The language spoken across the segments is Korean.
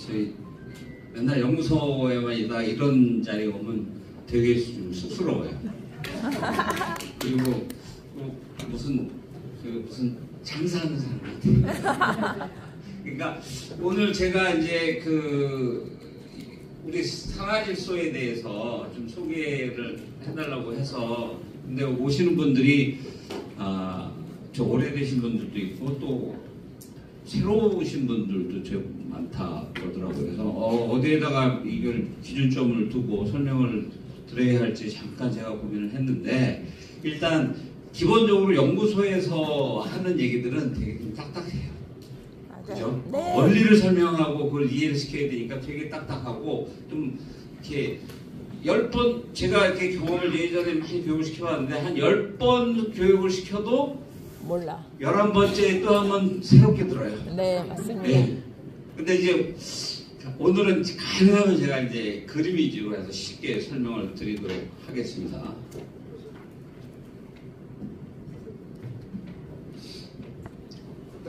저희 맨날 연구소에만 있다가 이런 자리에 오면 되게 좀 쑥스러워요. 그리고 무슨 장사하는 사람 같아요. 그러니까 오늘 제가 이제 우리 산화질소에 대해서 좀 소개를 해달라고 해서, 근데 오시는 분들이 저 오래되신 분들도 있고 또 새로 오신 분들도 제법 많다 그러더라고요. 그래서 어디에다가 이걸 기준점을 두고 설명을 드려야 할지 잠깐 제가 고민을 했는데, 일단 기본적으로 연구소에서 하는 얘기들은 되게 좀 딱딱해요. 그죠? 네. 원리를 설명하고 그걸 이해를 시켜야 되니까 되게 딱딱하고 좀 이렇게 10번 제가 이렇게 경험을 예전에 많이 교육을 시켜봤는데 한 10번 교육을 시켜도 몰라. 11번째 또 한 번 새롭게 들어요. 네, 맞습니다. 네. 근데 이제 오늘은 가능하면 제가 이제 그림 위주로 해서 쉽게 설명을 드리도록 하겠습니다.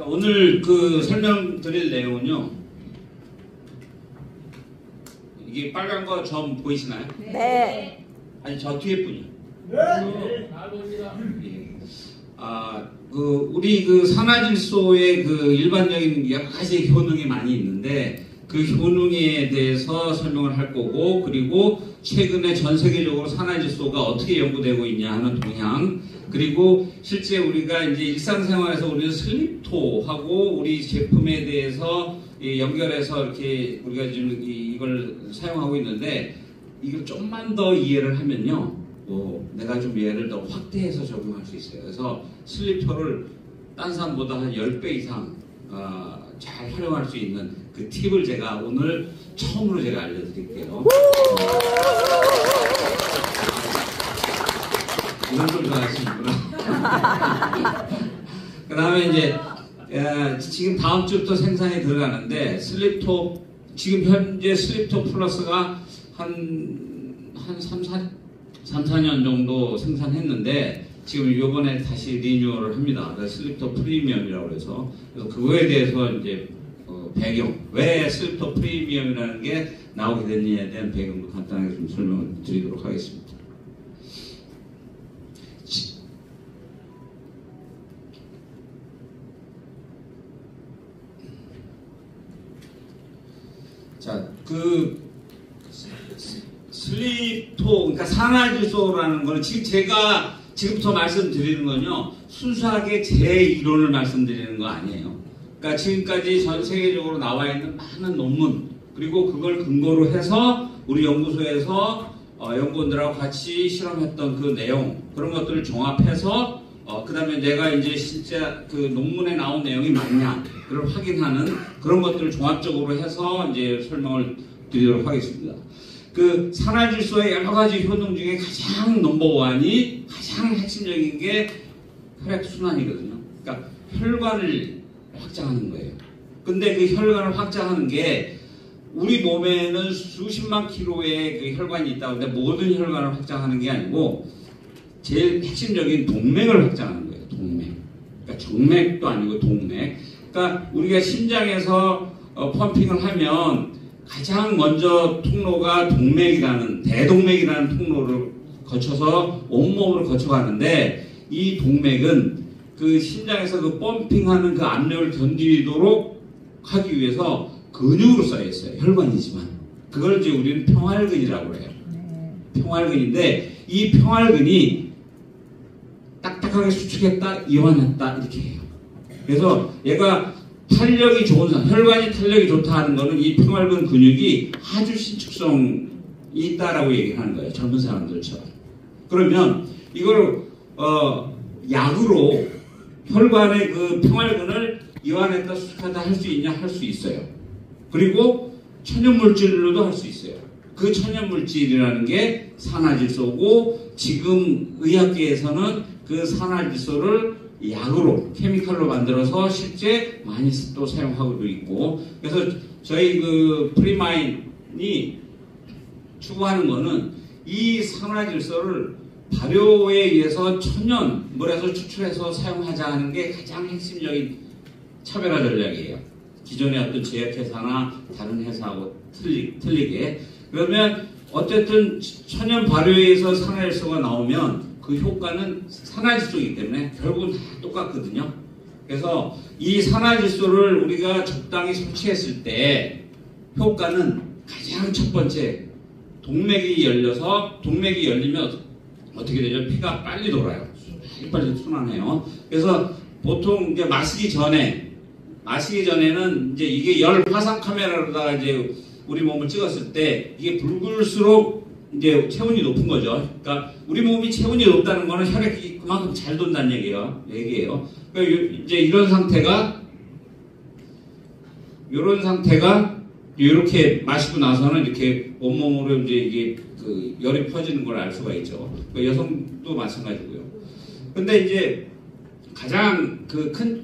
오늘 설명드릴 내용은요, 이게 빨간 거 점 보이시나요? 네. 아니 저 뒤에 분이요. 네. 우리 산화질소의 일반적인 여러 가지 효능이 많이 있는데 그 효능에 대해서 설명을 할 거고, 그리고 최근에 전 세계적으로 산화질소가 어떻게 연구되고 있냐 하는 동향, 그리고 실제 우리가 이제 일상생활에서 우리는 슬립토하고 우리 제품에 대해서 연결해서 이렇게 우리가 지금 이걸 사용하고 있는데, 이걸 좀만 더 이해를 하면요, 내가 좀 얘를 더 확대해서 적용할 수 있어요. 그래서 슬립토를 딴 사람보다 한 10배 이상 잘 활용할 수 있는 그 팁을 제가 오늘 처음으로 제가 알려드릴게요. 이런 걸 좋아하시는구나. 그 다음에 이제 지금 다음 주부터 생산이 들어가는데, 슬립토 지금 현재 슬립토 플러스가 한 3, 4년 정도 생산했는데 지금 요번에 다시 리뉴얼을 합니다. 슬립토 프리미엄이라고 해서, 그래서 그거에 대해서 이제 배경, 왜 슬립토 프리미엄이라는 게 나오게 됐느냐에 대한 배경도 간단하게 좀 설명을 드리도록 하겠습니다. 자, 슬립토, 그러니까 산화질소라는 거는 지금 제가 지금부터 말씀드리는 건요, 순수하게 제 이론을 말씀드리는 거 아니에요. 그러니까 지금까지 전 세계적으로 나와 있는 많은 논문, 그리고 그걸 근거로 해서 우리 연구소에서 연구원들하고 같이 실험했던 그 내용, 그런 것들을 종합해서 그 다음에 내가 이제 실제 논문에 나온 내용이 맞냐, 그걸 확인하는 그런 것들을 종합적으로 해서 이제 설명을 드리도록 하겠습니다. 산화질소의 여러 가지 효능 중에 가장 넘버원이, 가장 핵심적인 게 혈액순환이거든요. 그러니까 혈관을 확장하는 거예요. 근데 그 혈관을 확장하는 게 우리 몸에는 수십만 킬로의 혈관이 있다고 하는데 모든 혈관을 확장하는 게 아니고 제일 핵심적인 동맥을 확장하는 거예요. 동맥. 그러니까 정맥도 아니고 동맥. 그러니까 우리가 심장에서 펌핑을 하면 가장 먼저 통로가 동맥이라는, 대동맥이라는 통로를 거쳐서 온몸으로 거쳐가는데, 이 동맥은 심장에서 펌핑하는 압력을 견디도록 하기 위해서 근육으로 쌓여있어요. 혈관이지만. 그걸 이제 우리는 평활근이라고 해요. 평활근인데, 이 평활근이 딱딱하게 수축했다, 이완했다, 이렇게 해요. 그래서 얘가 탄력이 좋은 사람, 혈관이 탄력이 좋다 하는 거는 이 평활근 근육이 아주 신축성이 있다라고 얘기하는 거예요. 젊은 사람들처럼. 그러면 이걸 약으로 혈관의 평활근을 이완했다, 수축하다 할 수 있냐? 할 수 있어요. 그리고 천연물질로도 할 수 있어요. 그 천연물질이라는 게 산화질소고, 지금 의학계에서는 그 산화질소를 약으로, 케미칼로 만들어서 실제 많이 또 사용하고도 있고, 그래서 저희 프리마인이 추구하는 거는 이 산화질소를 발효에 의해서 천연물에서 추출해서 사용하자 하는 게 가장 핵심적인 차별화 전략이에요. 기존의 어떤 제약회사나 다른 회사하고 틀리게. 그러면 어쨌든 천연 발효에서 산화질소가 나오면 그 효과는 산화질소이기 때문에 결국은 다 똑같거든요. 그래서 이 산화질소를 우리가 적당히 섭취했을 때 효과는 가장 첫 번째, 동맥이 열리면 어떻게 되죠? 피가 빨리 돌아요. 빨리 순환해요. 그래서 보통 이제 마시기 전에는 이제 이게 열 화상 카메라로다가 이제 우리 몸을 찍었을 때 이게 붉을수록 이제 체온이 높은 거죠. 그러니까 우리 몸이 체온이 높다는 거는 혈액이 그만큼 잘 돈다는 얘기예요. 그러니까 이제 이런 상태가 이렇게 마시고 나서는 이렇게 온몸으로 이제 이게 그 열이 퍼지는 걸 알 수가 있죠. 그러니까 여성도 마찬가지고요. 근데 이제 가장 그 큰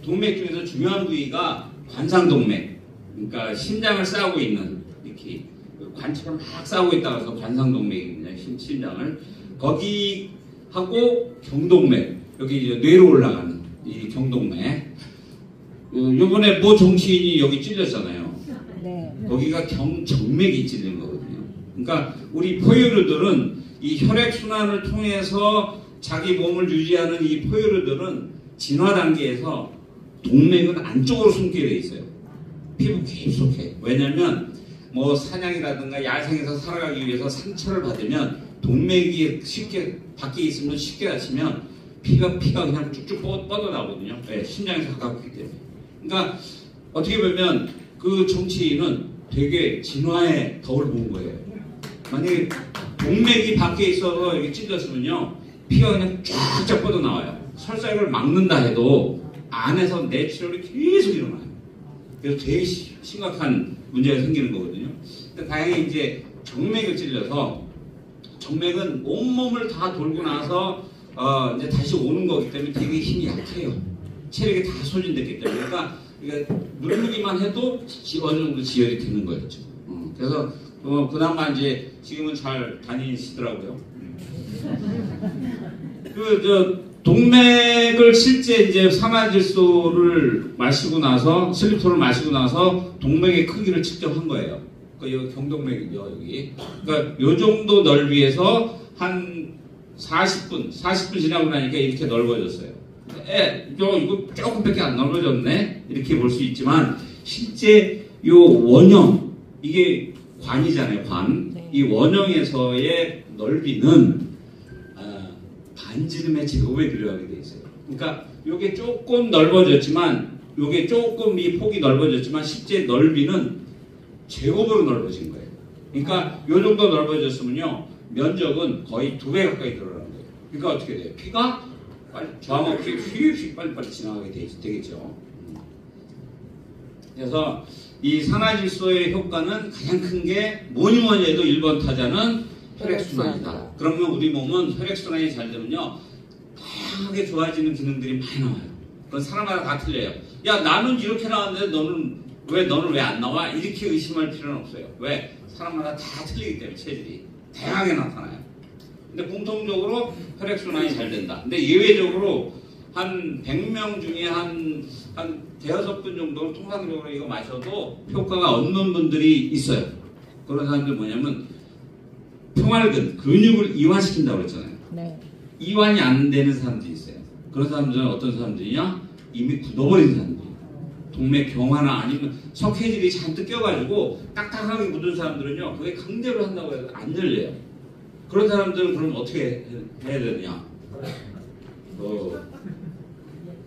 동맥 중에서 중요한 부위가 관상동맥. 그러니까 심장을 싸고 있는 이렇게 관처럼 막 싸고 있다고 해서 관상동맥입니다. 심장을 거기하고 경동맥 여기 이제 뇌로 올라가는 이 경동맥. 요번에 모 정치인이 여기 찔렸잖아요. 네. 거기가 정맥이 찔린 거거든요. 그러니까 우리 포유류들은 이 혈액 순환을 통해서 자기 몸을 유지하는 이 포유류들은 진화 단계에서 동맥은 안쪽으로 숨게 돼 있어요. 피부 깊숙이. 왜냐면 뭐 사냥이라든가 야생에서 살아가기 위해서 상처를 받으면 동맥이 쉽게 밖에 있으면 쉽게 다치면 피가 그냥 쭉쭉 뻗어나오거든요. 네, 심장에서 가깝기 때문에. 그러니까 어떻게 보면 그 정치인은 되게 진화의 덕을 본 거예요. 만약에 동맥이 밖에 있어서 이게 찔렸으면요 피가 그냥 쫙쫙 뻗어나와요. 설사를 막는다 해도 안에서 내추럴이 계속 일어나요. 그래서 되게 심각한 문제가 생기는 거거든요. 근데 다행히 이제 정맥을 찔려서 정맥은 온몸을 다 돌고 나서 이제 다시 오는 거기 때문에 되게 힘이 약해요. 체력이 다 소진됐기 때문에. 그러니까 누르기만 해도 어느 정도 지혈이 되는 거였죠. 그래서 그나마 이제 지금은 잘 다니시더라고요. 동맥을 실제 이제 산화질소를 마시고 나서 슬립토를 마시고 나서 동맥의 크기를 측정한 거예요. 그러니까 여기 경동맥이죠, 여기. 그러니까 요 정도 넓이에서 한 40분 지나고 나니까 이렇게 넓어졌어요. 이거 조금밖에 안 넓어졌네? 이렇게 볼 수 있지만 실제 요 원형, 이게 관이잖아요, 관. 네. 이 원형에서의 넓이는 반지름의 제곱에 들어가게 돼 있어요. 그러니까 요게 조금 넓어졌지만 요게 조금 이 폭이 넓어졌지만 실제 넓이는 제곱으로 넓어진 거예요. 그러니까 요 정도 넓어졌으면요 면적은 거의 2배 가까이 들어가는 거예요. 그러니까 어떻게 돼요? 피가 빨리 저항 없이 휙휙 빨리빨리 지나가게 되겠죠. 그래서 이 산화질소의 효과는 가장 큰 게 뭐니 해도 1번 타자는 혈액순환이다. 그러면 우리 몸은 혈액순환이 잘 되면요 다양하게 좋아지는 기능들이 많이 나와요. 그건 사람마다 다 틀려요. 야 나는 이렇게 나왔는데 너는 왜 안 나와? 이렇게 의심할 필요는 없어요. 왜? 사람마다 다 틀리기 때문에 체질이 다양하게 나타나요. 근데 공통적으로 혈액순환이 잘 된다. 근데 예외적으로 한 100명 중에 한 대여섯 분 정도는 통상적으로 이거 마셔도 효과가 없는 분들이 있어요. 그런 사람들 뭐냐면 평활근, 근육을 이완시킨다고 그랬잖아요. 네. 이완이 안 되는 사람들이 있어요. 그런 사람들은 어떤 사람들이냐? 이미 굳어버린 사람들이에요. 동맥 경화나 아니면 석회질이 잔뜩 껴가지고 딱딱하게 묻은 사람들은요, 그게 강제로 한다고 해도 안 열려요. 그런 사람들은 그럼 어떻게 해야 되느냐?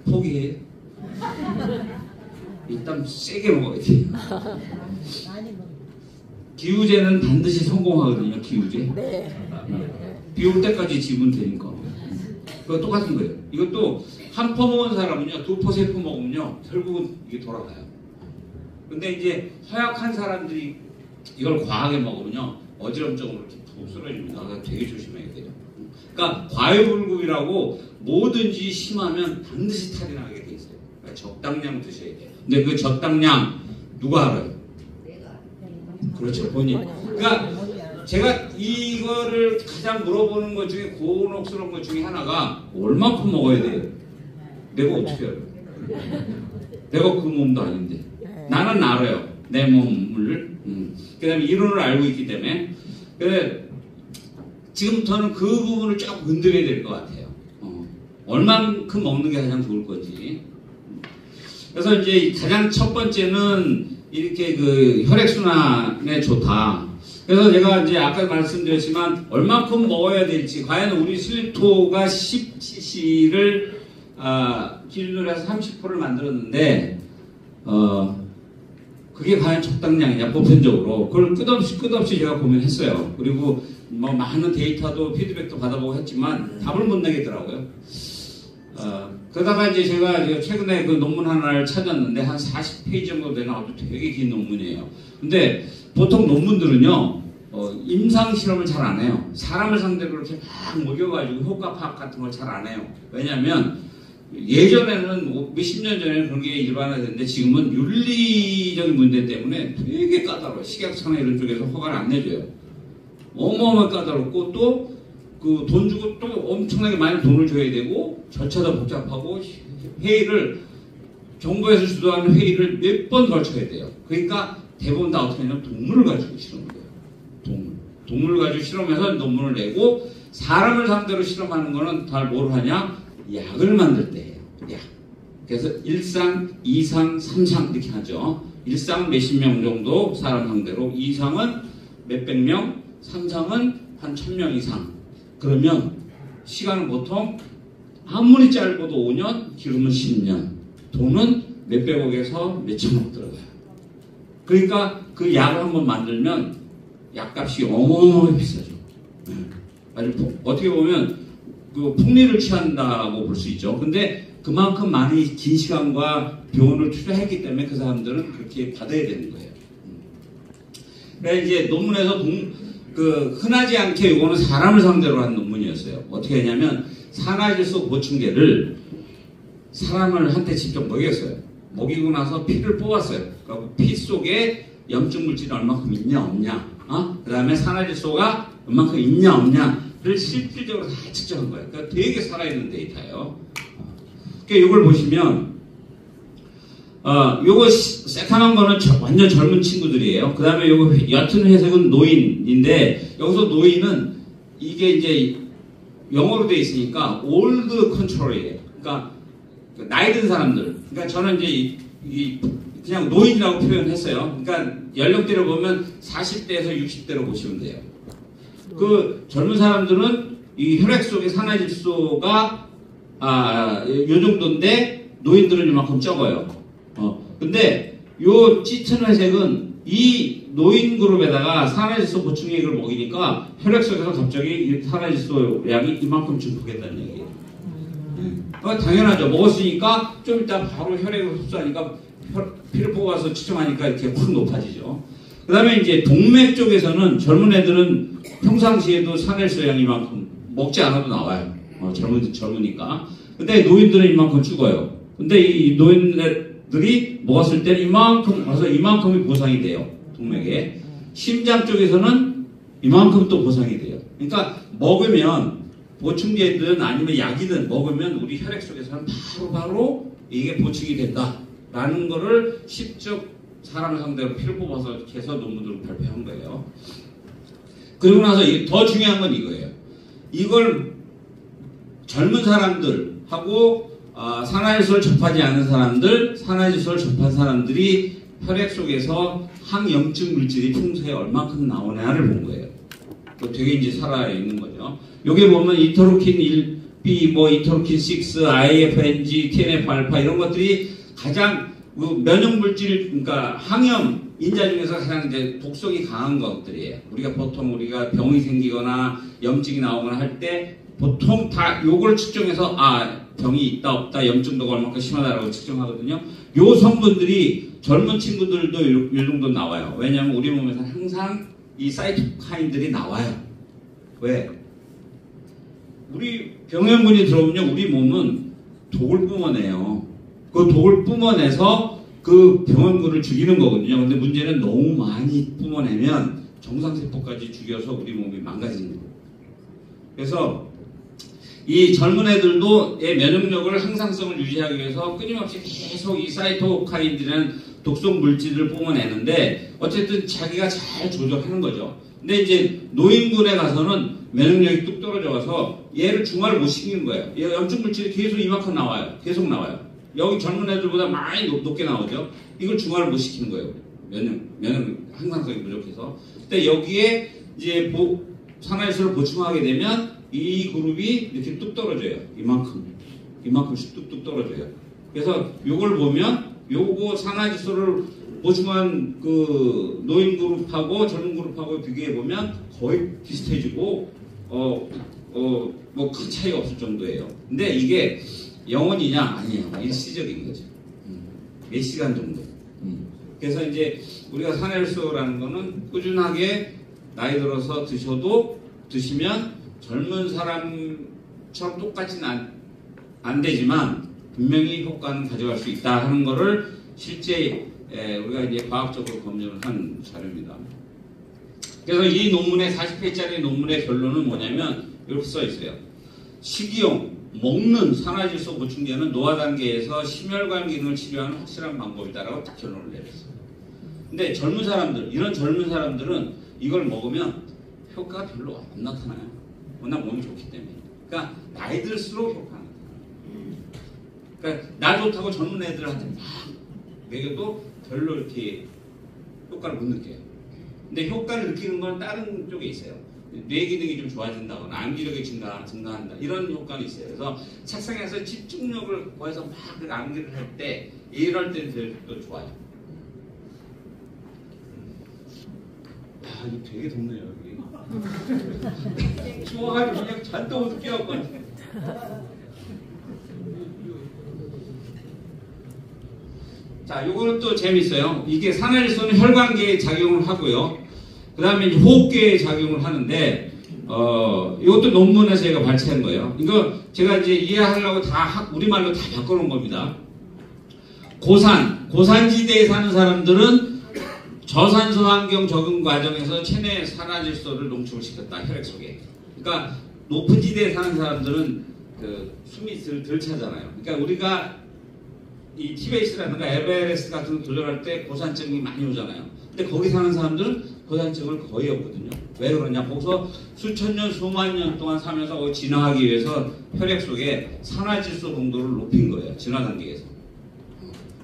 포기해. 일단 세게 먹어야 돼. 기우제는 반드시 성공하거든요. 기우제. 네. 비 올 때까지 지면 되니까. 그거 똑같은 거예요. 이것도 한 퍼 먹은 사람은요, 2퍼, 3퍼 먹으면요, 결국은 이게 돌아가요. 근데 이제 허약한 사람들이 이걸 과하게 먹으면요, 어지럼증으로 이렇게 푹 쓰러집니다. 그러니까 되게 조심해야 돼요. 그러니까 과유불급이라고 뭐든지 심하면 반드시 탈이 나게 돼 있어요. 그러니까 적당량 드셔야 돼요. 근데 그 적당량 누가 알아요? 그렇죠, 본인. 그러니까 제가 이거를 가장 물어보는 것 중에 곤혹스러운 것 중에 하나가 얼마큼 먹어야 돼요? 내가 어떻게 알아요? 내가 그 몸도 아닌데. 나는 알아요. 내 몸을. 그 다음에 이론을 알고 있기 때문에. 지금부터는 그 부분을 조금 건드려야 될 것 같아요. 얼만큼 먹는 게 가장 좋을 건지. 그래서 이제 가장 첫 번째는 이렇게 그 혈액순환에 좋다. 그래서 제가 이제 아까 말씀드렸지만 얼만큼 먹어야 될지, 과연 우리 슬립토가 10cc를 기준으로 해서 30%를 만들었는데 그게 과연 적당량이냐, 보편적으로. 그걸 끝없이 제가 고민했어요. 그리고 뭐 많은 데이터도 피드백도 받아보고 했지만 답을 못 내겠더라고요. 그러다가 이제 제가 최근에 그 논문 하나를 찾았는데 한 40페이지 정도 되는 아주 되게 긴 논문이에요. 근데 보통 논문들은요, 임상 실험을 잘 안 해요. 사람을 상대로 이렇게 막 먹여가지고 효과 파악 같은 걸 잘 안 해요. 왜냐하면 예전에는 몇십 년 전에는 그런 게 일반화됐는데 지금은 윤리적인 문제 때문에 되게 까다로워요. 식약처나 이런 쪽에서 허가를 안 내줘요. 어마어마하게 까다롭고 또 그 돈 주고 또 엄청나게 많이 돈을 줘야 되고 절차도 복잡하고 회의를 정부에서 주도하는 회의를 몇 번 거쳐야 돼요. 그러니까 대부분 다 어떻게 하냐면 동물을 가지고 실험을 해요. 동물을 가지고 실험해서 논문을 내고 사람을 상대로 실험하는 거는 다 뭘 하냐? 약을 만들 때 해요. 약. 그래서 1상, 2상, 3상 이렇게 하죠. 1상 몇십 명 정도 사람 상대로, 2상은 몇백 명, 3상은 한 1000명 이상. 그러면 시간은 보통 아무리 짧아도 5년, 길으면 10년. 돈은 몇백억에서 몇천억 들어가요. 그러니까 그 약을 한번 만들면 약값이 어마어마하게 비싸죠. 아주 어떻게 보면 그 풍리를 취한다고 볼 수 있죠. 근데 그만큼 많이 긴 시간과 비용을 투자했기 때문에 그 사람들은 그렇게 받아야 되는 거예요. 그래서 이제 논문에서 흔하지 않게 이거는 사람을 상대로 한 논문이었어요. 어떻게 했냐면 산화질소 보충제를 사람을 한테 직접 먹였어요. 먹이고 나서 피를 뽑았어요. 그리고 피 속에 염증 물질이 얼마큼 있냐 없냐, 그 다음에 산화질소가 얼마큼 있냐 없냐를 실질적으로 다 측정한 거예요. 그러니까 되게 살아있는 데이터예요. 그러니까 이걸 보시면 요거 새카만 거는 완전 젊은 친구들이에요. 그 다음에 요거 옅은 회색은 노인인데, 여기서 노인은 이게 이제 영어로 돼 있으니까 올드 컨트롤이에요. 그러니까 나이 든 사람들. 그러니까 저는 이제 그냥 노인이라고 표현했어요. 그러니까 연령대로 보면 40대에서 60대로 보시면 돼요. 그 젊은 사람들은 이 혈액 속의 산화질소가 요 정도인데 노인들은 이만큼 적어요. 근데 요 짙은 회색은 이 노인 그룹에다가 산화질소 보충액을 먹이니까 혈액 속에서 갑자기 산화질소 양이 이만큼 증폭했다는 얘기예요. 당연하죠. 먹었으니까 좀 이따 바로 혈액을 흡수하니까 피를 뽑아서 측정하니까 이렇게 확 높아지죠. 그 다음에 이제 동맥 쪽에서는 젊은 애들은 평상시에도 산화질소 양이 이만큼 먹지 않아도 나와요. 젊으니까. 근데 노인들은 이만큼 죽어요. 근데 이 노인들이 먹었을 때는 이만큼 와서 이만큼이 보상이 돼요. 동맥에. 심장 쪽에서는 이만큼 또 보상이 돼요. 그러니까 먹으면 보충제든 아니면 약이든 먹으면 우리 혈액 속에서는 바로 이게 보충이 된다라는 거를 직접 사람 상대로 피를 뽑아서 이렇게 해서 논문으로 발표한 거예요. 그리고 나서 더 중요한 건 이거예요. 이걸 젊은 사람들하고 산화질소를 접하지 않은 사람들, 산화질소를 접한 사람들이 혈액 속에서 항염증 물질이 평소에 얼마큼 나오냐를 본 거예요. 되게 이제 살아있는 거죠. 여기 보면 이터로킨 1B, 뭐 이터로킨 6, IFNG, TNF-알파 이런 것들이 가장 면역 물질, 그러니까 항염 인자 중에서 가장 이제 독성이 강한 것들이에요. 보통 우리가 병이 생기거나 염증이 나오거나 할 때 보통 다 요걸 측정해서 병이 있다 없다 염증도가 얼마큼 심하다라고 측정하거든요. 요 성분들이 젊은 친구들도 요 정도 나와요. 왜냐하면 우리 몸에서 항상 이 사이토카인들이 나와요. 왜? 우리 병원분이 들어오면 우리 몸은 독을 뿜어내요. 그 독을 뿜어내서 그 병원군을 죽이는 거거든요. 근데 문제는 너무 많이 뿜어내면 정상세포까지 죽여서 우리 몸이 망가지는 거예요. 그래서 이 젊은 애들도 면역력을 항상성을 유지하기 위해서 끊임없이 계속 이 사이토카인들이라는 독성 물질을 뿜어내는데 어쨌든 자기가 잘 조절하는 거죠. 근데 이제 노인군에 가서는 면역력이 뚝 떨어져서 얘를 중화를 못 시키는 거예요. 얘 염증 물질이 계속 이만큼 나와요. 계속 나와요. 여기 젊은 애들보다 많이 높게 나오죠. 이걸 중화를 못 시키는 거예요. 면역 항상성이 부족해서. 근데 여기에 이제 산화질소를 보충하게 되면 이 그룹이 이렇게 뚝 떨어져요. 이만큼씩 뚝뚝 떨어져요. 그래서 요걸 보면 요거 산화질소를 보충한 그 노인 그룹하고 젊은 그룹하고 비교해 보면 거의 비슷해지고 뭐 큰 차이가 없을 정도예요. 근데 이게 영원이냐? 아니에요. 일시적인 거죠. 몇 시간 정도. 그래서 이제 우리가 산화질소라는 거는 꾸준하게 나이 들어서 드시면 젊은 사람처럼 똑같지는 안 되지만 분명히 효과는 가져갈 수 있다 하는 거를 실제 우리가 이제 과학적으로 검증을 한 자료입니다. 그래서 이 논문의 40페이지짜리 논문의 결론은 뭐냐면 이렇게 써 있어요. 식이용 먹는 산화질소 보충제는 노화 단계에서 심혈관 기능을 치료하는 확실한 방법이다라고 딱 결론을 내렸어요. 근데 이런 젊은 사람들은 이걸 먹으면 효과가 별로 안 나타나요. 워낙 몸이 좋기 때문에. 그러니까 나이 들수록 효과가 나타나요. 그러니까 나 좋다고 젊은 애들한테 막 먹여도 별로 이렇게 효과를 못 느껴요. 근데 효과를 느끼는 건 다른 쪽에 있어요. 뇌 기능이 좀 좋아진다거나 암기력이 증가한다 이런 효과는 있어요. 그래서 책상에서 집중력을 거해서 막 암기를 할 때 이럴 때는 더 좋아요. 야, 이거 되게 덥네요 여기. 추워가지고 그냥 잔뜩 어둡게 하고. 자, 요거는 또 재밌어요. 이게 산화질소는 혈관계에 작용을 하고요. 그 다음에 이제 호흡계에 작용을 하는데, 이것도 논문에서 제가 발췌한 거예요. 이거 제가 이제 이해하려고 우리말로 다 바꿔놓은 겁니다. 고산지대에 사는 사람들은 저산소 환경 적응 과정에서 체내 산화질소를 농축을 시켰다, 혈액 속에. 그러니까 높은 지대에 사는 사람들은 숨이 덜 차잖아요. 그러니까 우리가 이 티베이스라든가 에베레스트 같은 거 도전할 때 고산증이 많이 오잖아요. 근데 거기 사는 사람들은 고산증을 거의 없거든요. 왜 그러냐? 거기서 수천 년, 수만 년 동안 살면서 거기 진화하기 위해서 혈액 속에 산화질소 농도를 높인 거예요. 진화 단계에서.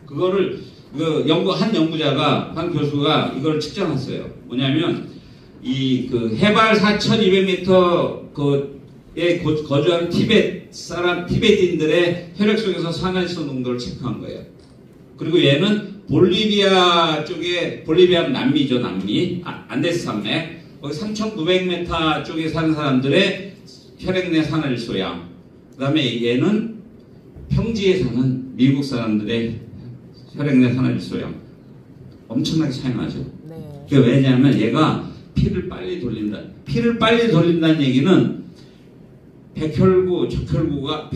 그거를 한 연구자가, 한 교수가 이걸 측정했어요. 뭐냐면 해발 4,200m에 거주하는 티베트인들의 혈액 속에서 산화질소 농도를 체크한 거예요. 그리고 얘는 볼리비아 남미죠, 남미. 안데스 산맥. 거기 3,900m 쪽에 사는 사람들의 혈액 내 산화질소량. 그 다음에 얘는 평지에 사는 미국 사람들의 혈액 내 산화질소량. 엄청나게 차이 나죠. 네. 그게 왜냐하면 얘가 피를 빨리 돌린다는 얘기는 백혈구가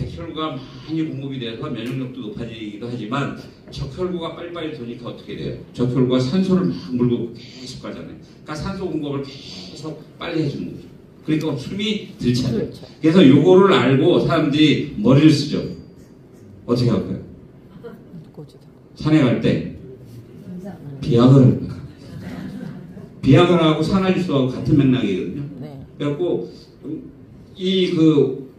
많이 공급이 돼서 면역력도 높아지기도 하지만 적혈구가 빨리빨리 도니까 어떻게 돼요? 적혈구가 산소를 막 물고 계속 가잖아요. 그러니까 산소 공급을 계속 빨리 해주는 거죠. 그러니까 숨이 덜 차죠. 그래서 요거를 알고 사람들이 머리를 쓰죠. 어떻게 할까요? 산에 갈 때 비아그라하고 산화질소하고 같은 맥락이거든요. 그래갖고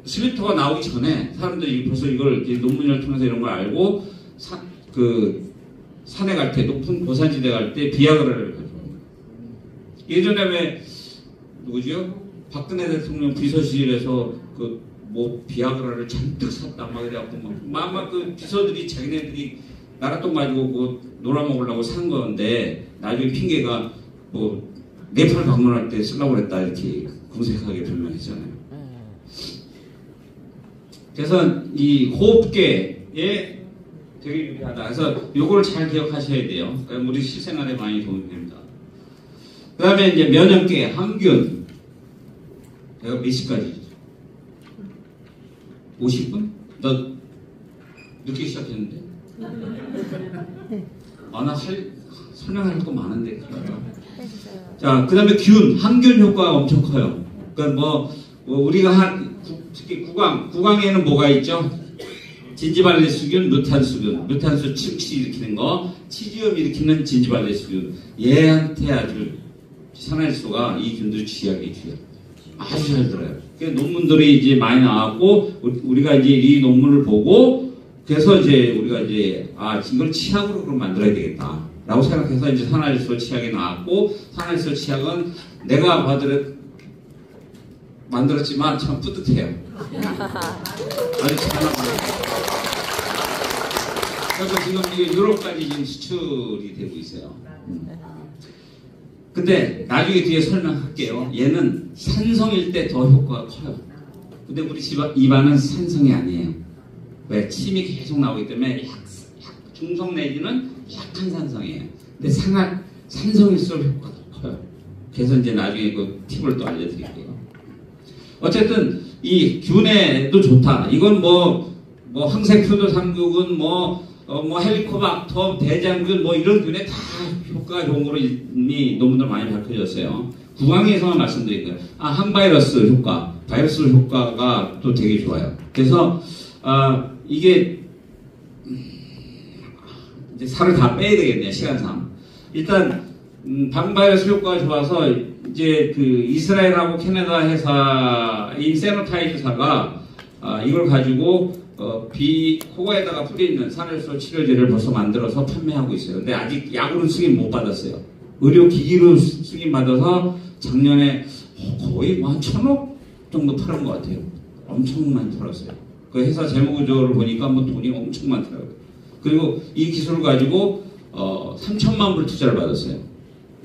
슬리터가 나오기 전에 사람들이 벌써 이걸 논문을 통해서 이런 걸 알고 산에 갈 때, 높은 고산지대 갈 때 비아그라를 가져온 거예요. 예전에 왜 누구죠? 박근혜 대통령 비서실에서 비아그라를 잔뜩 샀다 막 이래갖고 막 비서들이 자기네들이 나라똥 가지고 놀아먹으려고 산 건데 나중에 핑계가 네팔 방문할 때 쓰려고 그랬다 이렇게 궁색하게 변명했잖아요. 그래서 이 호흡계에 되게 유리하다. 그래서 요거를 잘 기억하셔야 돼요. 그러니까 우리 실생활에 많이 도움이 됩니다. 그 다음에 이제 면역계, 항균. 내가 몇 시까지? 50분? 나 늦게 시작했는데? 나 설명할 거 많은데. 자, 그 다음에 항균 효과가 엄청 커요. 그러니까 우리가 특히 구강에는 뭐가 있죠? 진지발레수균, 루탄수균, 루탄수 측시 일으키는 거, 치지um 일으키는 진지발레수균. 얘한테 아주 산화일소가 이 균들이 취약해 줘요. 아주 잘 들어요. 그래서 논문들이 이제 많이 나왔고, 우리가 이제 이 논문을 보고, 그래서 이제 우리가 이제, 이걸 치약으로 그럼 만들어야 되겠다. 라고 생각해서 이제 산화일소 치약이 나왔고, 산화일소 치약은 내가 만들었지만 참 뿌듯해요. 아주 잘 만들었어요. 그래서 지금 이게 유럽까지 지금 수출이 되고 있어요. 근데 나중에 뒤에 설명할게요. 얘는 산성일 때 더 효과가 커요. 근데 우리 입안은 산성이 아니에요. 왜? 침이 계속 나오기 때문에 중성 내지는 약한 산성이에요. 근데 산성일수록 효과가 더 커요. 그래서 이제 나중에 그 팁을 또 알려드릴게요. 어쨌든 이 균에도 좋다. 이건 뭐 항생표도 삼국은 헬리코박터, 대장균 이런 균에 다 효과가 좋은 거로 이미 논문들 많이 밝혀졌어요. 구강에서만 말씀드린 거예요. 항바이러스 효과, 바이러스 효과가 또 되게 좋아요. 그래서 이게 이제 살을 다 빼야 되겠네요, 시간상. 일단 방바이러스 효과가 좋아서 이제 그 이스라엘하고 캐나다 회사인 세노타이즈사가 이걸 가지고 코어에다가 뿌리는 산화일소 치료제를 벌써 만들어서 판매하고 있어요. 근데 아직 약으로 승인 못 받았어요. 의료기기로 승인 받아서 작년에 거의 한 1,000억 정도 팔은 것 같아요. 엄청 많이 팔았어요. 그 회사 재무구조를 보니까 돈이 엄청 많더라고요. 그리고 이 기술을 가지고 3천만 불 투자를 받았어요.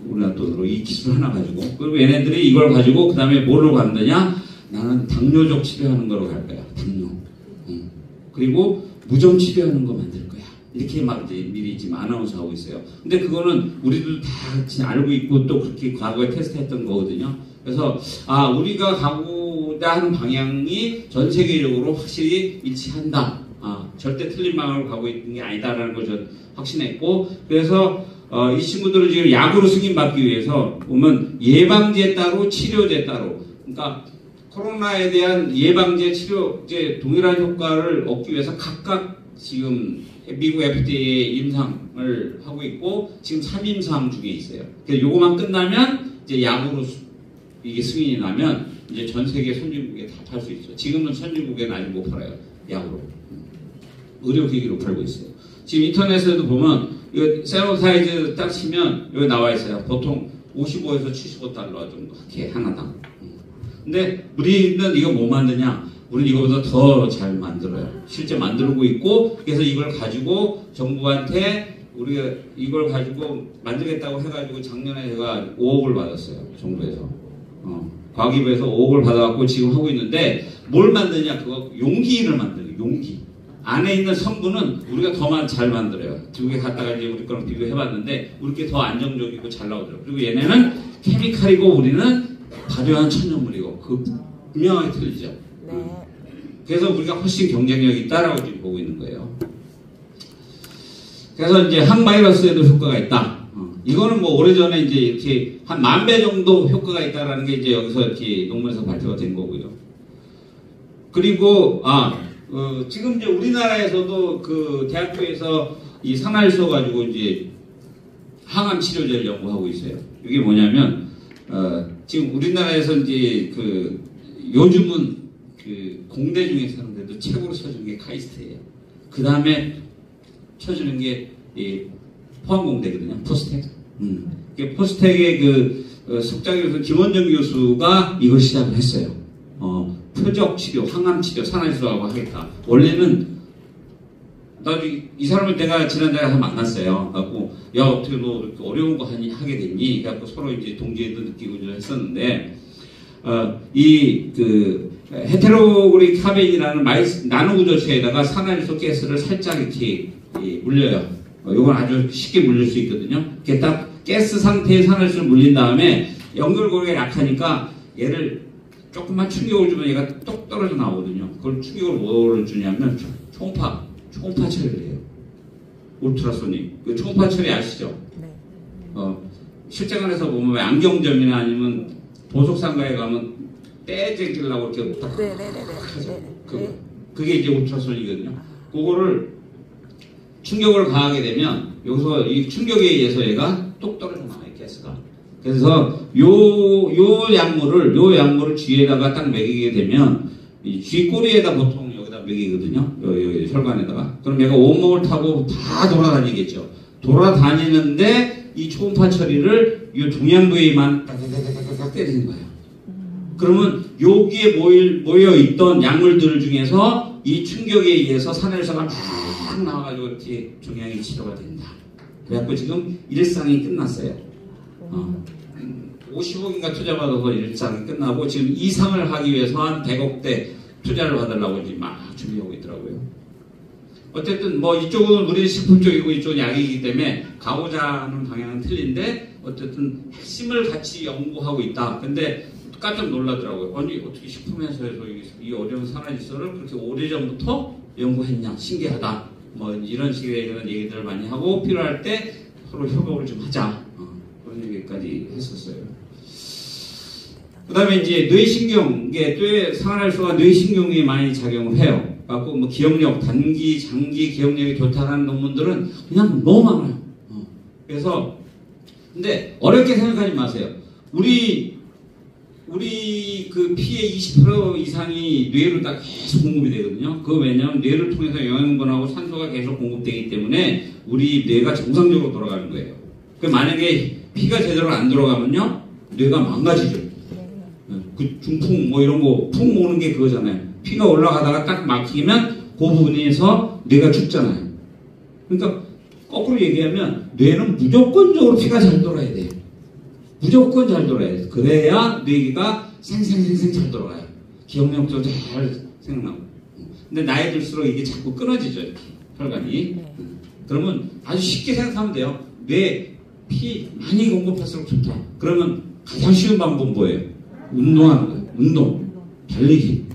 우리나라 돈으로 이 기술 하나 가지고. 그리고 얘네들이 이걸 가지고 그 다음에 뭐로 간다냐? 나는 당뇨족 치료하는 거로 갈 거야. 당뇨. 그리고 무좀 치료하는 거 만들 거야. 이렇게 막 이제 미리 지금 아나운서 하고 있어요. 근데 그거는 우리도 다 알고 있고 또 그렇게 과거에 테스트했던 거거든요. 그래서 우리가 가고자 하는 방향이 전 세계적으로 확실히 일치한다. 절대 틀린 방향으로 가고 있는 게 아니다라는 걸 전 확신했고, 그래서 이 친구들을 지금 약으로 승인받기 위해서 보면 예방제 따로 치료제 따로, 그러니까 코로나에 대한 예방제 치료제 동일한 효과를 얻기 위해서 각각 지금 미국 FDA에 임상을 하고 있고 지금 3임상 중에 있어요. 그래서 요거만 끝나면 이제 약으로 이게 승인이 나면 이제 전 세계 선진국에 다 팔 수 있어요. 지금은 선진국에는 아직 못 팔아요. 약으로. 의료기기로 팔고 있어요. 지금 인터넷에도 보면 이거 세로사이즈 딱 치면 여기 나와 있어요. 보통 55에서 75달러 정도 이렇게 하나당. 근데 우리는 이거 뭐 만드냐? 우리는 이거보다 더 잘 만들어요. 실제 만들고 있고, 그래서 이걸 가지고 정부한테 우리가 이걸 가지고 만들겠다고 해가지고 작년에 제가 5억을 받았어요. 정부에서. 과기부에서 5억을 받아갖고 지금 하고 있는데 뭘 만드냐? 그거 용기를 만들어요. 용기. 안에 있는 성분은 우리가 더 잘 만들어요. 두 개 갖다가 이제 우리 거랑 비교해봤는데 우리 게 더 안정적이고 잘 나오더라고요. 그리고 얘네는 케미칼이고 우리는 발효한 천연물이고 분명하게 틀리죠. 네. 그래서 우리가 훨씬 경쟁력이 있다라고 지금 보고 있는 거예요. 그래서 이제 항바이러스에도 효과가 있다. 이거는 뭐 오래전에 이제 이렇게 한 10,000배 정도 효과가 있다라는 게 이제 여기서 이렇게 논문에서 발표가 된 거고요. 그리고 지금 이제 우리나라에서도 그 대학교에서 이 산화일소 가지고 이제 항암 치료제를 연구하고 있어요. 이게 뭐냐면 지금 우리나라에서 이제 그 요즘은 그 공대 중에서 하는데도 최고로 쳐주는 게 카이스트예요. 그 다음에 쳐주는 게 포항공대거든요. 포스텍. 포스텍의 그 석좌 교수 김원정 교수가 이걸 시작을 했어요. 표적 치료, 항암 치료, 산화일소하고 하겠다. 원래는 이 사람을 내가 지난달에 가서 만났어요. 그래갖고 야 어떻게 너 이렇게 어려운 거 하게 됐니? 그래갖고 서로 이제 동지애도 느끼고 했었는데 이 그 헤테로그릭 카베인이라는 나노 구조체에다가 산화일소 가스를 살짝 이렇게 물려요. 요건 아주 쉽게 물릴 수 있거든요. 이렇게 딱 가스 상태의 산화일소를 물린 다음에 연결고리가 약하니까 얘를 조금만 충격을 주면 얘가 똑 떨어져 나오거든요. 그걸 충격을 뭐를 주냐면 초음파 처리를 해요. 울트라소닉. 그 초음파 처리 아시죠? 네. 실생활에서 보면 왜 안경점이나 아니면 보석상가에 가면 떼 제끼려고 이렇게 딱 하죠. 그게 이제 울트라소닉이거든요. 그거를 충격을 가하게 되면 여기서 이 충격에 의해서 얘가 똑 떨어져 나와요, 가스가. 그래서 요 약물을 쥐에다가 딱 먹이게 되면 이 쥐 꼬리에다 보통 여기다 먹이거든요. 여기 혈관에다가. 그럼 얘가 온몸을 타고 다 돌아다니겠죠. 돌아다니는데 이 초음파 처리를 이 종양 부위만 딱딱딱딱 때리는 거예요. 그러면 여기에 모여 있던 약물들 중에서 이 충격에 의해서 산화효소가 막 나와가지고 이렇게 종양이 치료가 된다. 그래갖고 지금 일상이 끝났어요. 50억인가 투자받아서 일상이 끝나고 지금 이상을 하기 위해서 한 100억대 투자를 받으려고 지금 막 준비하고 있더라고요. 어쨌든 뭐 이쪽은 우리 식품 쪽이고 이쪽은 약이기 때문에 가고자 하는 방향은 틀린데 어쨌든 핵심을 같이 연구하고 있다. 근데 깜짝 놀라더라고요. 아니 어떻게 식품회사에서 이 어려운 산화질소를 그렇게 오래전부터 연구했냐, 신기하다. 뭐 이런 식의 이런 얘기들을 많이 하고 필요할 때 서로 협업을 좀 하자. 그런 얘기까지 했었어요. 그 다음에 이제 뇌신경, 이게 산화질소가 뇌신경에 많이 작용을 해요. 갖고 뭐 기억력, 단기, 장기 기억력이 좋다는 논문들은 그냥 너무 많아요. 그래서 근데 어렵게 생각하지 마세요. 우리 그 피의 20% 이상이 뇌로 딱 계속 공급이 되거든요. 그거 왜냐하면 뇌를 통해서 영양분하고 산소가 계속 공급되기 때문에 우리 뇌가 정상적으로 돌아가는 거예요. 그 만약에 피가 제대로 안 들어가면요, 뇌가 망가지죠. 그 중풍 뭐 이런 거 푹 오는 게 그거잖아요. 피가 올라가다가 딱 막히면 그 부분에서 뇌가 죽잖아요. 그러니까 거꾸로 얘기하면 뇌는 무조건적으로 피가 잘 돌아야 돼요. 무조건 잘 돌아야 돼요. 그래야 뇌가 생생생생 잘 돌아가요. 기억력도 잘 생각나고. 근데 나이 들수록 이게 자꾸 끊어지죠, 이렇게 혈관이. 그러면 아주 쉽게 생각하면 돼요. 뇌 피 많이 공급할수록 좋다. 그러면 가장 쉬운 방법은 뭐예요? 운동하는 거예요. 운동. 달리기.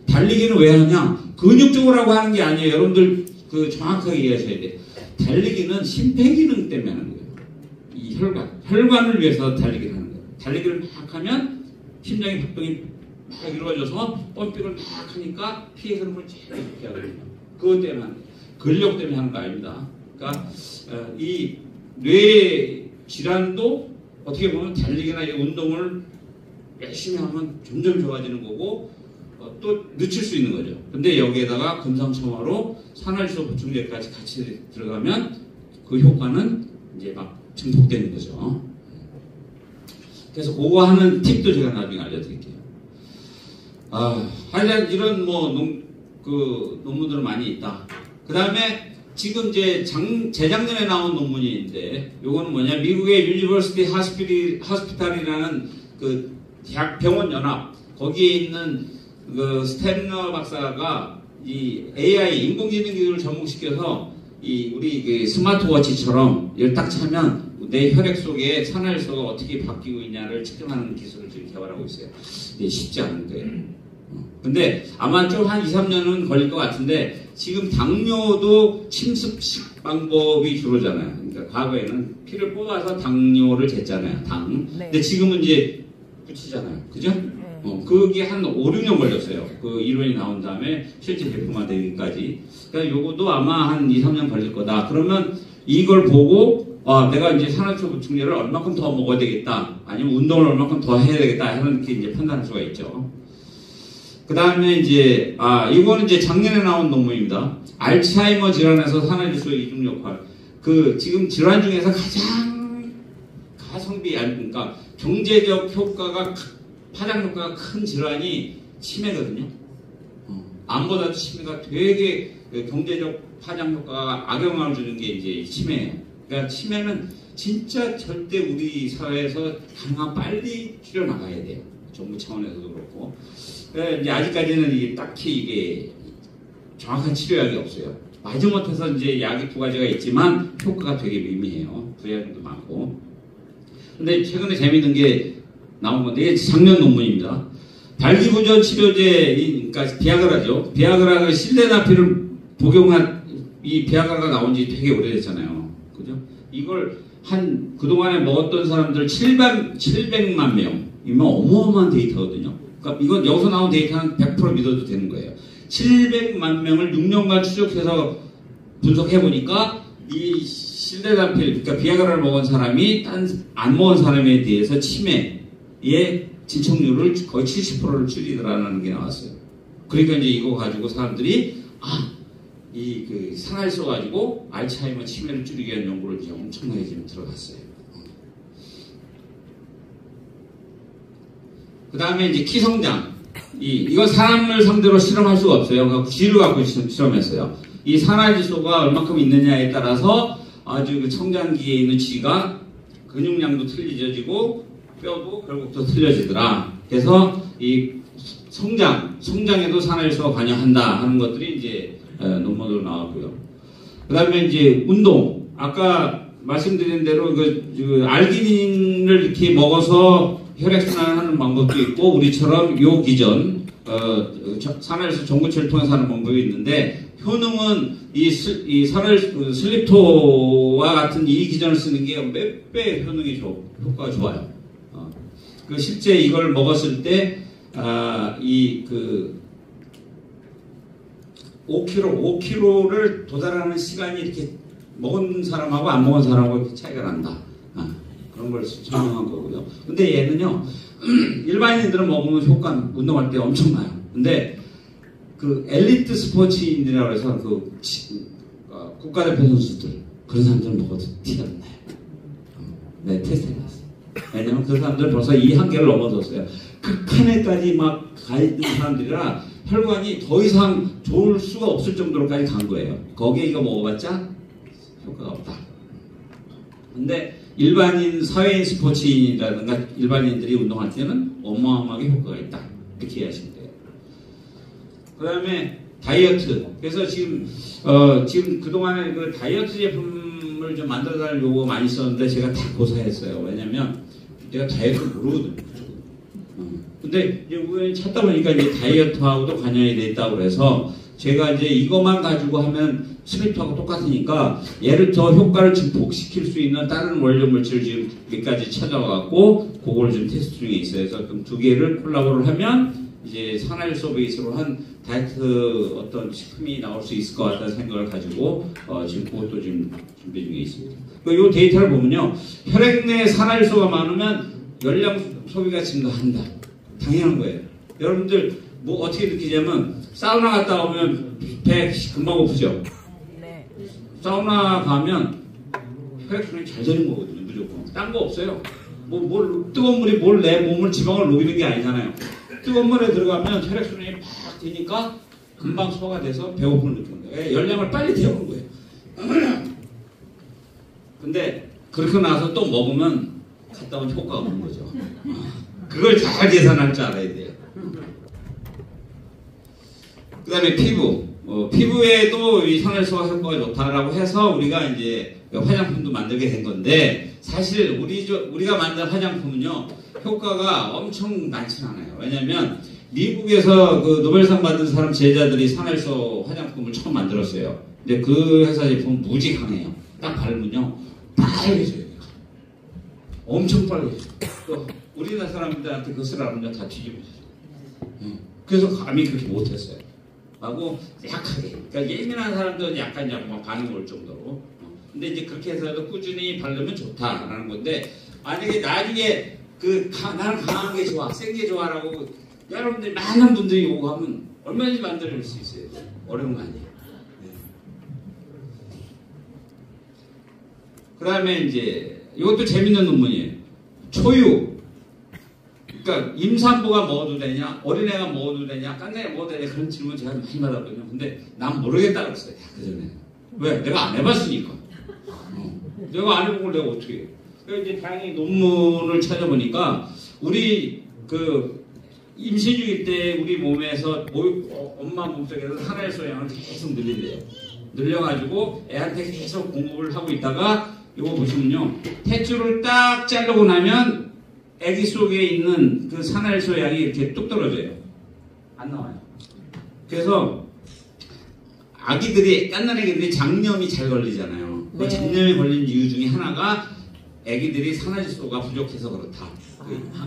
달리기는 왜 하냐? 근육적으로 하고 하는 게 아니에요. 여러분들 그 정확하게 이해하셔야 돼요. 달리기는 심폐기능 때문에 하는 거예요. 이 혈관을 위해서 달리기를 하는 거예요. 달리기를 막 하면 심장의 박동이 막 이루어져서 펌핑을 막 하니까 피의 흐름을 잘 이렇게 하거든요. 그것 때문에 하는 거예요. 근력 때문에 하는 거 아닙니다. 그러니까 이 뇌 질환도 어떻게 보면 달리기나 이 운동을 열심히 하면 점점 좋아지는 거고 또 늦출 수 있는 거죠. 근데 여기에다가 금상첨화로 산화질소 보충제까지 같이 들어가면 그 효과는 이제 막 증폭되는 거죠. 그래서 그거 하는 팁도 제가 나중에 알려드릴게요. 하여간 이런 뭐 논문들은 많이 있다. 그 다음에 지금 이제 재작년에 나온 논문인데 요거는 뭐냐, 미국의 유니버시티 하스피탈이라는 그 대학 병원 연합, 거기에 있는 그 스탠러 박사가 이 AI 인공지능 기술을 접목시켜서 이 우리 그 스마트워치처럼 이걸 딱 차면 내 혈액 속에 산화질소가 어떻게 바뀌고 있냐를 측정하는 기술을 지금 개발하고 있어요. 이게 쉽지 않은 거예요. 근데 아마 좀 한 2, 3년은 걸릴 것 같은데 지금 당뇨도 침습식 방법이 주로잖아요. 그러니까 과거에는 피를 뽑아서 당뇨를 쟀잖아요. 당. 네. 근데 지금은 이제 붙이잖아요. 그죠? 그게 한 5, 6년 걸렸어요. 그 이론이 나온 다음에 실제 제품화되기까지. 그러니까 요것도 아마 한 2, 3년 걸릴 거다. 그러면 이걸 보고 내가 이제 산화질소 보충제를 얼마큼 더 먹어야 되겠다. 아니면 운동을 얼마큼 더 해야 되겠다. 이렇게 이제 판단할 수가 있죠. 그 다음에 이제, 이거는 이제 작년에 나온 논문입니다. 알츠하이머 질환에서 산화질소의 이중 역할. 지금 질환 중에서 가장 가성비, 그러니까 경제적 효과가, 파장 효과가 큰 질환이 치매거든요. 암보다도 치매가 되게 경제적 파장 효과가 악영향을 주는 게 이제 치매예요. 그러니까 치매는 진짜 절대 우리 사회에서 가능한 빨리 줄여 나가야 돼요. 정부 차원에서도 그렇고. 이제 아직까지는 이게 딱히 이게 정확한 치료약이 없어요. 마지못해서 이제 약이 2가지가 있지만 효과가 되게 미미해요. 부작용도 많고. 근데 최근에 재밌는 게 나온 건데 이게 작년 논문입니다. 발기부전 치료제, 그러니까 비아그라죠. 비아그라가 실데나피를 복용한 이 비아그라가 나온 지 되게 오래됐잖아요. 그죠? 이걸 그동안에 먹었던 사람들 700만 명. 이면 어마어마한 데이터거든요. 그러니까 이건 여기서 나온 데이터는 100% 믿어도 되는 거예요. 700만 명을 6년간 추적해서 분석해 보니까 이 실내담피를 그러니까 비아그라를 먹은 사람이 안 먹은 사람에 대해서 치매의 진척률을 거의 70%를 줄이더라는 게 나왔어요. 그러니까 이제 이거 가지고 사람들이 이 그 산화일소 가지고 알츠하이머 치매를 줄이기 위한 연구를 이제 엄청나게 지금 들어갔어요. 그 다음에 이제 키 성장. 이건 사람을 상대로 실험할 수가 없어요. 그러니까 쥐를 갖고 실험했어요. 이 산화지수가 얼마큼 있느냐에 따라서 아주 그 성장기에 있는 쥐가 근육량도 틀려지고 뼈도 결국 더 틀려지더라. 그래서 이 성장에도 산화지수가 관여한다 하는 것들이 이제 논문으로 나왔고요. 그 다음에 이제 운동. 아까 말씀드린 대로 그 알기닌을 이렇게 먹어서 혈액순환을 하는 방법도 있고, 우리처럼 요 기전, 산화일소 전구체를 통해서 하는 방법이 있는데, 효능은 이 산화일소 슬립토와 같은 이 기전을 쓰는 게 몇 배 효과가 좋아요. 그 실제 이걸 먹었을 때, 5kg를 도달하는 시간이 이렇게 먹은 사람하고 안 먹은 사람하고 이렇게 차이가 난다. 그런 걸 설명한 거고요. 근데 얘는요, 일반인들은 먹으면 효과, 운동할 때 엄청나요. 근데 그 엘리트 스포츠인들이라고 해서 국가대표 선수들, 그런 사람들은 먹어도 티가 안 나요. 네, 테스트 해봤어요. 왜냐면 그 사람들은 벌써 이 한계를 넘어섰어요. 극한에까지 막 가 있는 사람들이라 혈관이 더 이상 좋을 수가 없을 정도로까지 간 거예요. 거기에 이거 먹어봤자 효과가 없다. 근데 일반인, 사회인 스포츠인이라든가 일반인들이 운동할 때는 어마어마하게 효과가 있다. 이렇게 이해하시면 돼요. 그 다음에 다이어트. 그래서 지금 그동안에 그 다이어트 제품을 좀 만들어달라는 요구가 많이 있었는데 제가 다 고사했어요. 왜냐면 내가 다이어트를 모르거든요. 근데 이제 우연히 찾다 보니까 이제 다이어트하고도 관련이 돼 있다고 그래서 제가 이제 이것만 가지고 하면 슬립하고 똑같으니까 얘를 더 효과를 증폭시킬 수 있는 다른 원료 물질을 지금 몇 가지 찾아와갖고 그걸 좀 테스트 중에 있어요. 그래서 그럼 두 개를 콜라보를 하면 이제 산화일소 베이스로 한 다이어트 어떤 식품이 나올 수 있을 것 같다는 생각을 가지고 지금 그것도 지금 준비 중에 있습니다. 이 데이터를 보면요, 혈액 내에 산화일소가 많으면 열량 소비가 증가한다. 당연한 거예요. 여러분들 뭐 어떻게 느끼냐면 사우나 갔다 오면 배 금방 고프죠? 네. 사우나 가면 혈액순환이 잘 되는 거거든요. 무조건. 딴 거 없어요. 뜨거운 물이 내 몸을 지방을 녹이는 게 아니잖아요. 뜨거운 물에 들어가면 혈액순환이 팍 되니까 금방 소화가 돼서 배고픔을 느끼는 거예요. 열량을 빨리 태우는 거예요. 근데 그렇게 나서 또 먹으면 갔다 온 효과가 없는 거죠. 그걸 잘 계산할 줄 알아야 돼요. 그 다음에 피부. 피부에도 이 산화일소가 효과가 좋다라고 해서 우리가 이제 화장품도 만들게 된 건데, 사실 우리가 만든 화장품은요, 효과가 엄청 많지는 않아요. 왜냐면 미국에서 그 노벨상 받은 사람 제자들이 산화일소 화장품을 처음 만들었어요. 근데 그 회사 제품은 무지 강해요. 딱 바르면요, 빨개져요. 엄청 빨개져요. 또 우리나라 사람들한테 그거 쓰라면 다 뒤집어져요. 그래서 감히 그렇게 못했어요. 하고 약하게. 그러니까 예민한 사람들은 약간 반응 올 정도로. 근데 이제 그렇게 해서도 꾸준히 바르면 좋다라는 건데, 만약에 나중에 나는 강한 게 좋아, 센 게 좋아라고 여러분들 많은 분들이 요구하면 얼마든지 만들어낼 수 있어요. 어려운 거 아니에요. 네. 그 다음에 이제 이것도 재밌는 논문이에요. 초유. 그러니까 임산부가 먹어도 되냐, 어린애가 먹어도 되냐, 깐난이가 먹어도 되냐, 그런 질문 제가 많이 받았거든요. 근데 난 모르겠다 그랬어요. 그 전에. 왜? 내가 안 해봤으니까. 내가 안 해본 걸 내가 어떻게 해. 그래서 이제 다행히 논문을 찾아보니까 우리 임신 중일 때 우리 몸에서 엄마 몸속에서 산화일소 양을 계속 늘린대요. 늘려가지고 애한테 계속 공급을 하고 있다가 이거 보시면요, 탯줄을 딱 자르고 나면 아기 속에 있는 그 산화일소 양이 이렇게 뚝 떨어져요. 안 나와요. 그래서 깐난 아기들이 장염이 잘 걸리잖아요. 그 장염이 걸린 이유 중에 하나가 아기들이 산화질소가 부족해서 그렇다.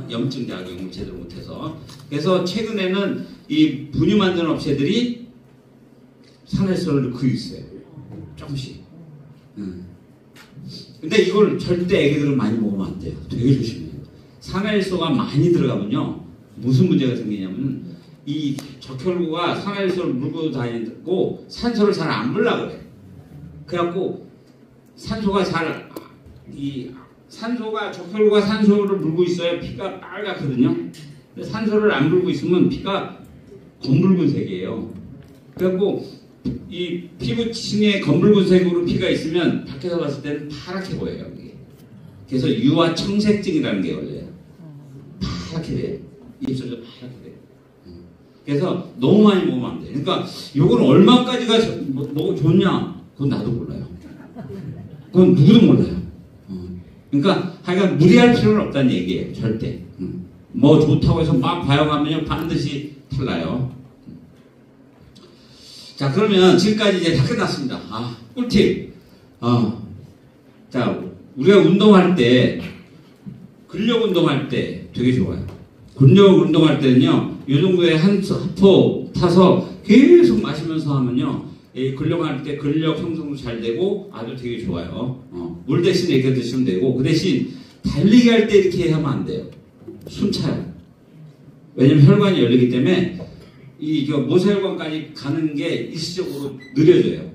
염증 작용을 제대로 못해서. 그래서 최근에는 이 분유 만드는 업체들이 산화질소를 넣고 있어요. 조금씩. 근데 이걸 절대 애기들은 많이 먹으면 안 돼요. 되게 조심해요. 산화질소가 많이 들어가면요. 무슨 문제가 생기냐면 이 적혈구가 산화질소를 물고 다니고 산소를 잘 안 물려고 그래. 그래갖고 산소가 적혈구가 산소를 물고 있어야 피가 빨갛거든요. 근데 산소를 안 물고 있으면 피가 검붉은색이에요. 그래갖고 이 피부층에 검붉은색으로 피가 있으면 밖에서 봤을 때는 파랗게 보여요. 이게. 그래서 유화청색증이라는 게 걸려요. 파랗게 돼요. 입술도 파랗게 돼요. 그래서 너무 많이 먹으면 안 돼요. 그러니까 이건 얼마까지가 좋냐? 그건 나도 몰라요. 그건 누구도 몰라요. 그러니까 하여간 무리할 필요는 없다는 얘기예요. 절대. 뭐 좋다고 해서 막 과용하면 반드시 탈나요. 자, 그러면 지금까지 이제 다 끝났습니다. 꿀팁. 자, 우리가 운동할 때, 근력 운동할 때 되게 좋아요. 근력 운동할 때는요, 이 정도의 한 포 타서 계속 마시면서 하면요, 이 근력할 때 근력 형성도 잘 되고 아주 되게 좋아요. 물 대신에 이렇게 드시면 되고, 그 대신 달리기 할 때 이렇게 하면 안 돼요. 숨 차요. 왜냐면 혈관이 열리기 때문에 이 모세혈관까지 가는 게 일시적으로 느려져요.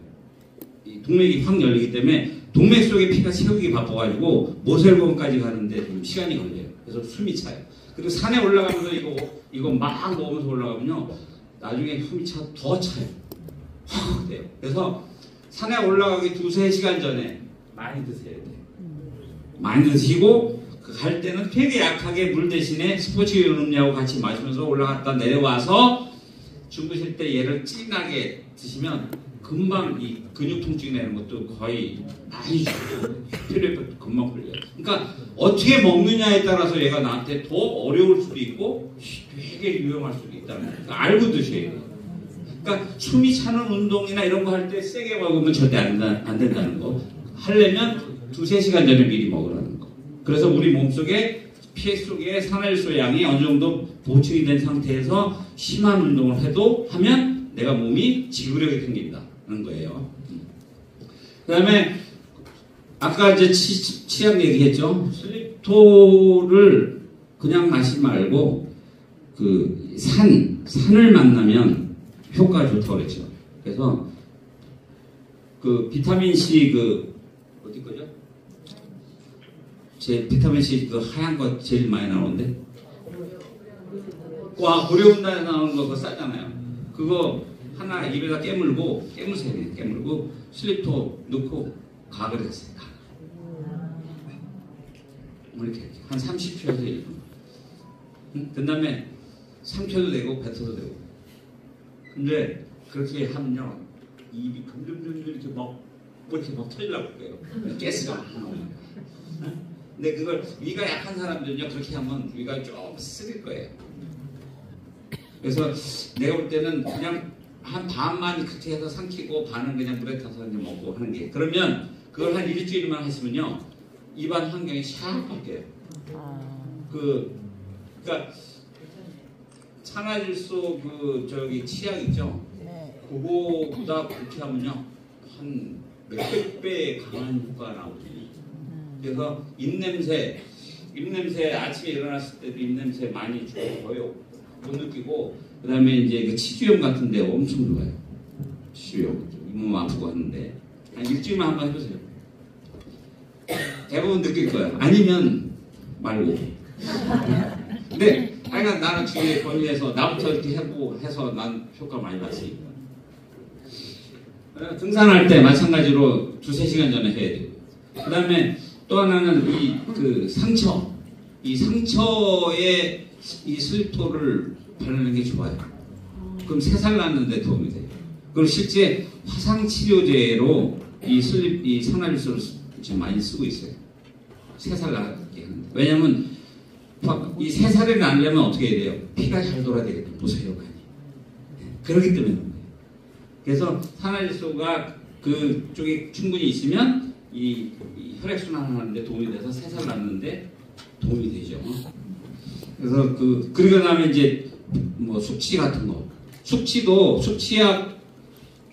이 동맥이 확 열리기 때문에 동맥 속에 피가 채우기 바빠가지고 모세혈관까지 가는데 좀 시간이 걸려요. 그래서 숨이 차요. 그리고 산에 올라가면서 이거 막 먹으면서 올라가면요, 나중에 숨이 더 차요. 확 돼요. 그래서 산에 올라가기 2-3시간 전에 많이 드셔야 돼요. 많이 드시고 갈 때는 되게 약하게 물 대신에 스포츠용 음료하고 같이 마시면서 올라갔다 내려와서 주무실 때 얘를 진하게 드시면 금방 이 근육 통증이 나는 것도 거의 많이 줄고 혈압도 금방 풀려요. 그러니까 어떻게 먹느냐에 따라서 얘가 나한테 더 어려울 수도 있고 되게 유용할 수도 있다는 거예요. 그러니까 알고 드셔야 돼요. 그러니까 숨이 차는 운동이나 이런 거 할 때 세게 먹으면 절대 안 된다는 거. 하려면 2-3시간 전에 미리 먹으라는 거. 그래서 우리 몸속에 피 속에 산화질소 양이 어느 정도 보충이 된 상태에서 심한 운동을 하면 내가 몸이 지구력이 생긴다는 거예요. 그 다음에 아까 이제 치약 얘기했죠. 슬립토를 그냥 마시지 말고 그 산을 만나면 효과가 좋다고 그랬죠. 그래서 그 비타민 C 어디 거죠? 제 비타민 C 그 하얀 거 제일 많이 나오는데, 고려온단에 나오는 거 그거 싸잖아요. 그거 하나 입에다 깨물세요. 깨물고 슬립토 넣고 가글 했어요. 이렇게 한 30초에서 1분. 그 다음에 삼켜도 되고 뱉어도 되고. 근데 그렇게 하면요, 입이 금금금 이렇게 이렇게 터지려고 그래요. 가스가 막 나오면. 근데 그걸 위가 약한 사람들은요, 그렇게 하면 위가 좀 쓰릴 거예요. 그래서 내가 볼 때는 그냥 한 반만 그렇게 해서 삼키고 반은 그냥 물에 타서 그냥 먹고 하는 게, 그러면 그걸 한 일주일만 하시면요, 입안 환경이 샥 바뀌어요. 그러니까 산화질소 치약 있죠? 그거보다 그렇게 하면요, 한 몇백 배 강한 효과가 나오거든요. 그래서 입냄새 아침에 일어났을 때도 입냄새 많이 거의 못 느끼고, 그 다음에 이제 그 치주염 같은 데 엄청 좋아요. 치주염. 잇몸 아프고 하는데 한 일주일만 한번 해보세요. 대부분 느낄 거예요. 아니면 말고. 근데 하여간 나는 주위에 권유해서 나부터 이렇게 해서 난 효과 많이 봤으니까. 등산할 때 마찬가지로 2-3시간 전에 해야 돼요. 그 다음에 또 하나는 이 상처에 이 슬립토를 바르는 게 좋아요. 그럼 새살 나는 데 도움이 돼요. 그리고 실제 화상치료제로 이 산화질소를 지금 많이 쓰고 있어요. 새살 나게 하는데. 왜냐면 이 새살이 나려면 어떻게 해야 돼요? 피가 잘 돌아야 되거든요. 모세혈관이. 그렇기 때문에. 그래서 산화질소가 그쪽에 충분히 있으면 이 혈액순환 하는데 도움이 돼서 새살 났는데 도움이 되죠. 그래서 그러고 나면 이제 뭐 숙취 같은 거. 숙취도 숙취약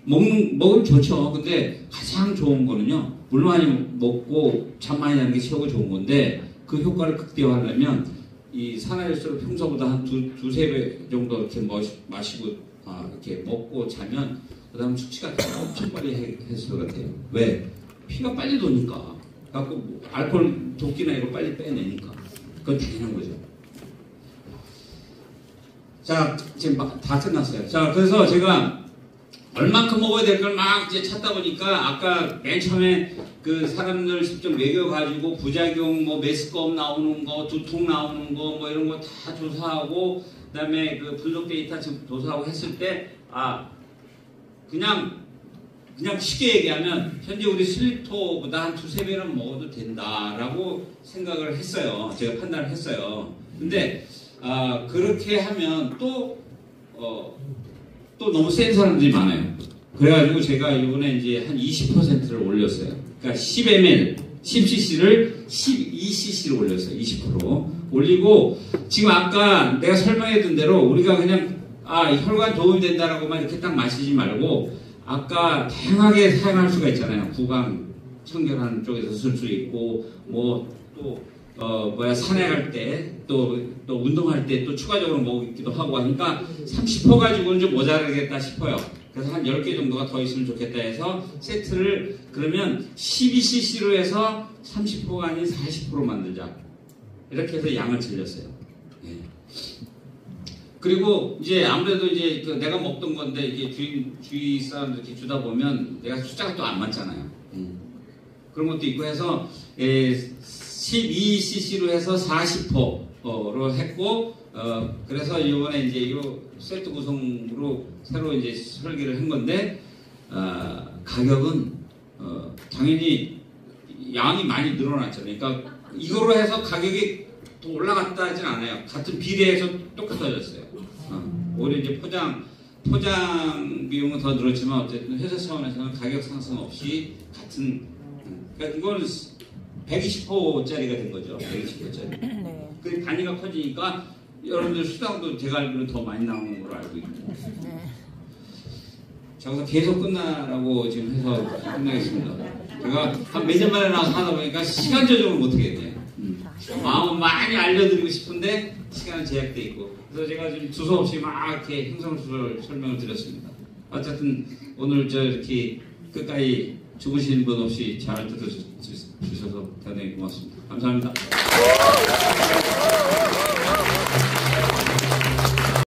먹으면 좋죠. 근데 가장 좋은 거는요, 물 많이 먹고 잠 많이 자는 게 최고 좋은 건데, 그 효과를 극대화하려면 이 산화질소를 평소보다 한 두세 배 정도 이렇게 마시고 이렇게 먹고 자면 그 다음 숙취가 엄청 빨리 해소가 돼요. 왜? 피가 빨리 도니까. 갖고 알코올 도끼나 이거 빨리 빼내니까. 그건 당연한 거죠. 자, 지금 다 끝났어요. 자, 그래서 제가 얼만큼 먹어야 될 걸 막 이제 찾다 보니까 아까 맨 처음에 그 사람들 직접 먹여가지고 부작용 뭐 메스꺼움 나오는 거, 두통 나오는 거 뭐 이런 거 다 조사하고 그다음에 그 분석 데이터 조사하고 했을 때 그냥 쉽게 얘기하면 현재 우리 1리터보다 한 두세 배는 먹어도 된다라고 생각을 했어요. 제가 판단을 했어요. 근데 그렇게 하면 또 너무 센 사람들이 많아요. 그래가지고 제가 이번에 이제 한 20%를 올렸어요. 그러니까 10ml, 10cc를 12cc로 올렸어요. 20% 올리고 지금 아까 내가 설명해둔 대로 우리가 그냥 혈관 도움이 된다라고만 이렇게 딱 마시지 말고 아까 다양하게 사용할 수가 있잖아요. 구강 청결하는 쪽에서 쓸 수 있고 뭐 또 산행할 때 또 운동할 때 또 추가적으로 먹기도 하고 하니까 30% 가지고는 좀 모자라겠다 싶어요. 그래서 한 10개 정도가 더 있으면 좋겠다 해서 세트를 그러면 12cc로 해서 30%가 아닌 40% 만들자. 이렇게 해서 양을 줄였어요. 예. 그리고 이제 아무래도 이제 내가 먹던 건데 이게 주위 사람들 이렇게 주다 보면 내가 숫자가 또 안 맞잖아요. 그런 것도 있고 해서 12cc로 해서 40%로 했고 그래서 이번에 이제 이 세트 구성으로 새로 이제 설계를 한 건데 가격은 당연히 양이 많이 늘어났잖아요. 그러니까 이거로 해서 가격이 더 올라갔다 하진 않아요. 같은 비례해서 똑같아졌어요. 오히려 이제 포장 비용은 더 늘었지만 어쨌든 회사 차원에서는 가격 상승 없이 같은 그러니까 이거는 120호짜리가 된 거죠. 120호짜리. 네. 그 단위가 커지니까 여러분들 수당도 제가 알기로는 더 많이 나오는 걸로 알고 있고. 네. 자, 그래서 계속 끝나라고 지금 해서 끝나겠습니다. 제가 한 몇 년 만에 나와서 하다 보니까 시간 조정을 못 하겠네요. 마음은 많이 알려드리고 싶은데 시간은 제약돼 있고. 그래서 제가 지금 두서없이 막 이렇게 행성수설 설명을 드렸습니다. 어쨌든 오늘 이렇게 끝까지 죽으시는 분 없이 잘 들어주셔서 대단히 고맙습니다. 감사합니다.